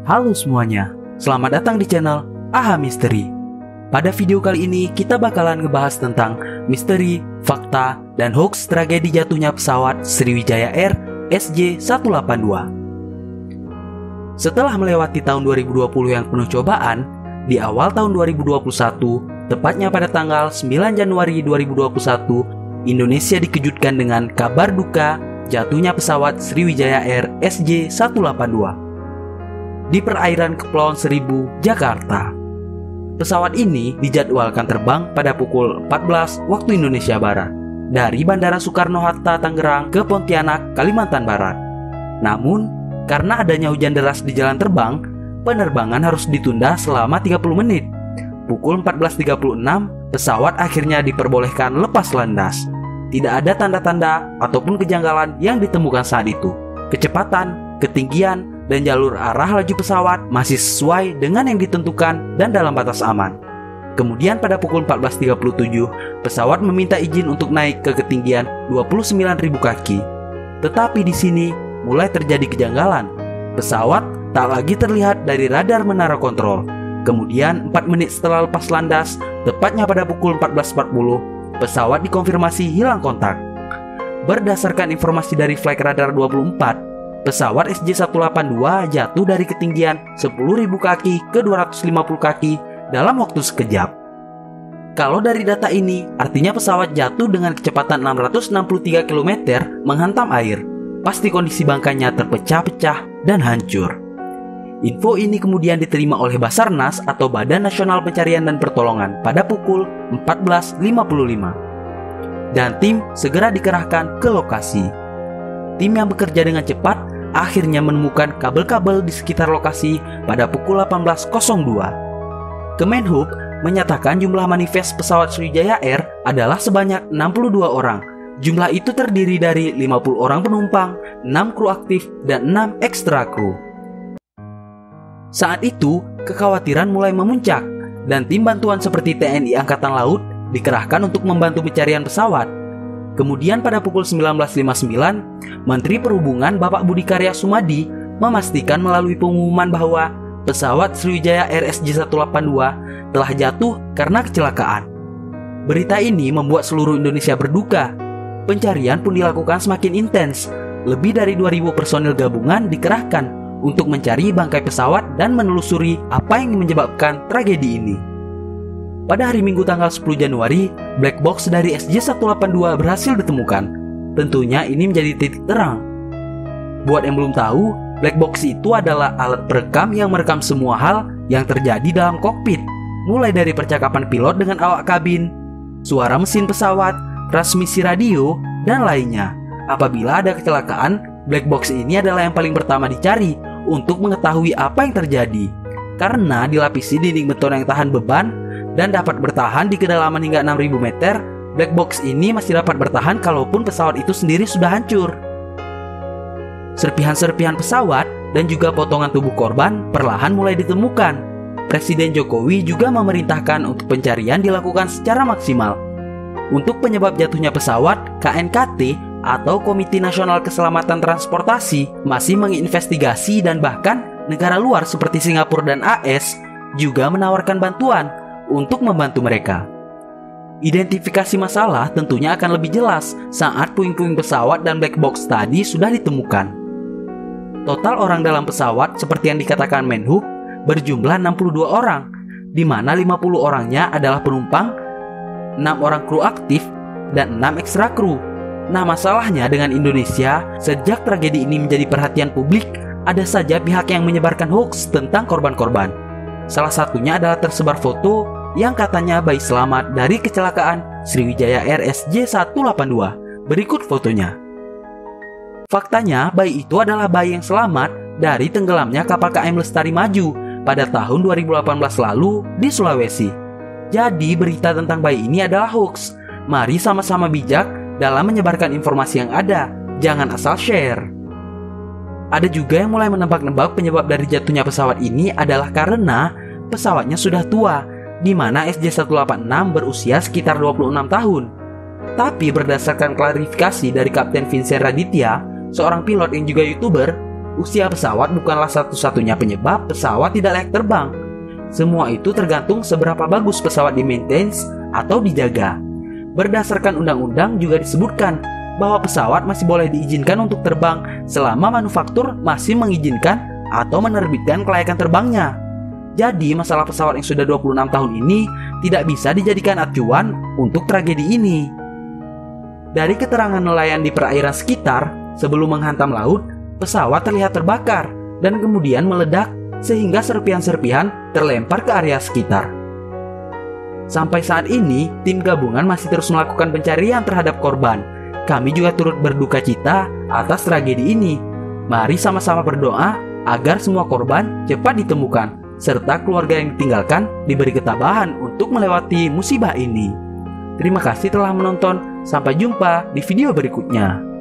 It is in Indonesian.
Halo semuanya, selamat datang di channel AHA Misteri. Pada video kali ini kita bakalan ngebahas tentang misteri, fakta, dan hoax tragedi jatuhnya pesawat Sriwijaya Air SJ182. Setelah melewati tahun 2020 yang penuh cobaan, di awal tahun 2021, tepatnya pada tanggal 9 Januari 2021, Indonesia dikejutkan dengan kabar duka jatuhnya pesawat Sriwijaya Air SJ182 di perairan Kepulauan Seribu, Jakarta. Pesawat ini dijadwalkan terbang pada pukul 14 waktu Indonesia Barat dari Bandara Soekarno-Hatta, Tangerang ke Pontianak, Kalimantan Barat. Namun, karena adanya hujan deras di jalan terbang, penerbangan harus ditunda selama 30 menit. Pukul 14.36, pesawat akhirnya diperbolehkan lepas landas. Tidak ada tanda-tanda ataupun kejanggalan yang ditemukan saat itu. Kecepatan, ketinggian, dan jalur arah laju pesawat masih sesuai dengan yang ditentukan dan dalam batas aman. Kemudian pada pukul 14.37, pesawat meminta izin untuk naik ke ketinggian 29.000 kaki. Tetapi di sini mulai terjadi kejanggalan. Pesawat tak lagi terlihat dari radar menara kontrol. Kemudian 4 menit setelah lepas landas, tepatnya pada pukul 14.40, pesawat dikonfirmasi hilang kontak. Berdasarkan informasi dari Flight Radar 24, pesawat SJ182 jatuh dari ketinggian 10.000 kaki ke 250 kaki dalam waktu sekejap. Kalau dari data ini, artinya pesawat jatuh dengan kecepatan 663 km menghantam air. Pasti kondisi bangkainya terpecah-pecah dan hancur. Info ini kemudian diterima oleh Basarnas atau Badan Nasional Pencarian dan Pertolongan pada pukul 14.55. Dan tim segera dikerahkan ke lokasi. Tim yang bekerja dengan cepat akhirnya menemukan kabel-kabel di sekitar lokasi pada pukul 18.02. Kemenhub menyatakan jumlah manifest pesawat Sriwijaya Air adalah sebanyak 62 orang. Jumlah itu terdiri dari 50 orang penumpang, 6 kru aktif, dan 6 ekstra kru. Saat itu, kekhawatiran mulai memuncak, dan tim bantuan seperti TNI Angkatan Laut dikerahkan untuk membantu pencarian pesawat. Kemudian pada pukul 19.59, Menteri Perhubungan Bapak Budi Karya Sumadi memastikan melalui pengumuman bahwa pesawat Sriwijaya Air SJ182 telah jatuh karena kecelakaan. Berita ini membuat seluruh Indonesia berduka. Pencarian pun dilakukan semakin intens. Lebih dari 2.000 personil gabungan dikerahkan untuk mencari bangkai pesawat dan menelusuri apa yang menyebabkan tragedi ini. Pada hari Minggu tanggal 10 Januari, black box dari SJ182 berhasil ditemukan. Tentunya ini menjadi titik terang. Buat yang belum tahu, black box itu adalah alat perekam yang merekam semua hal yang terjadi dalam kokpit, mulai dari percakapan pilot dengan awak kabin, suara mesin pesawat, transmisi radio, dan lainnya. Apabila ada kecelakaan, black box ini adalah yang paling pertama dicari untuk mengetahui apa yang terjadi. Karena dilapisi dinding beton yang tahan beban dan dapat bertahan di kedalaman hingga 6.000 meter, black box ini masih dapat bertahan kalaupun pesawat itu sendiri sudah hancur. Serpihan-serpihan pesawat dan juga potongan tubuh korban perlahan mulai ditemukan. Presiden Jokowi juga memerintahkan untuk pencarian dilakukan secara maksimal. Untuk penyebab jatuhnya pesawat, KNKT atau Komite Nasional Keselamatan Transportasi masih menginvestigasi, dan bahkan negara luar seperti Singapura dan AS juga menawarkan bantuan untuk membantu mereka. Identifikasi masalah tentunya akan lebih jelas saat puing-puing pesawat dan black box tadi sudah ditemukan. Total orang dalam pesawat seperti yang dikatakan Menhub berjumlah 62 orang, di mana 50 orangnya adalah penumpang, 6 orang kru aktif, dan 6 ekstra kru. Nah, masalahnya dengan Indonesia, sejak tragedi ini menjadi perhatian publik, ada saja pihak yang menyebarkan hoax tentang korban-korban. Salah satunya adalah tersebar foto yang katanya bayi selamat dari kecelakaan Sriwijaya Air SJ182. Berikut fotonya. Faktanya, bayi itu adalah bayi yang selamat dari tenggelamnya kapal KM Lestari Maju pada tahun 2018 lalu di Sulawesi. Jadi, berita tentang bayi ini adalah hoax. Mari sama-sama bijak dalam menyebarkan informasi yang ada. Jangan asal share. Ada juga yang mulai menebak-nebak penyebab dari jatuhnya pesawat ini adalah karena pesawatnya sudah tua, di mana SJ186 berusia sekitar 26 tahun. Tapi berdasarkan klarifikasi dari Kapten Vincent Raditya, seorang pilot yang juga YouTuber, usia pesawat bukanlah satu-satunya penyebab pesawat tidak layak terbang. Semua itu tergantung seberapa bagus pesawat di-maintenance atau dijaga. Berdasarkan undang-undang juga disebutkan bahwa pesawat masih boleh diizinkan untuk terbang selama manufaktur masih mengizinkan atau menerbitkan kelayakan terbangnya. Jadi masalah pesawat yang sudah 26 tahun ini tidak bisa dijadikan acuan untuk tragedi ini. Dari keterangan nelayan di perairan sekitar, sebelum menghantam laut, pesawat terlihat terbakar dan kemudian meledak sehingga serpihan-serpihan terlempar ke area sekitar. Sampai saat ini, tim gabungan masih terus melakukan pencarian terhadap korban. Kami juga turut berduka cita atas tragedi ini. Mari sama-sama berdoa agar semua korban cepat ditemukan, serta keluarga yang ditinggalkan diberi ketabahan untuk melewati musibah ini. Terima kasih telah menonton, sampai jumpa di video berikutnya.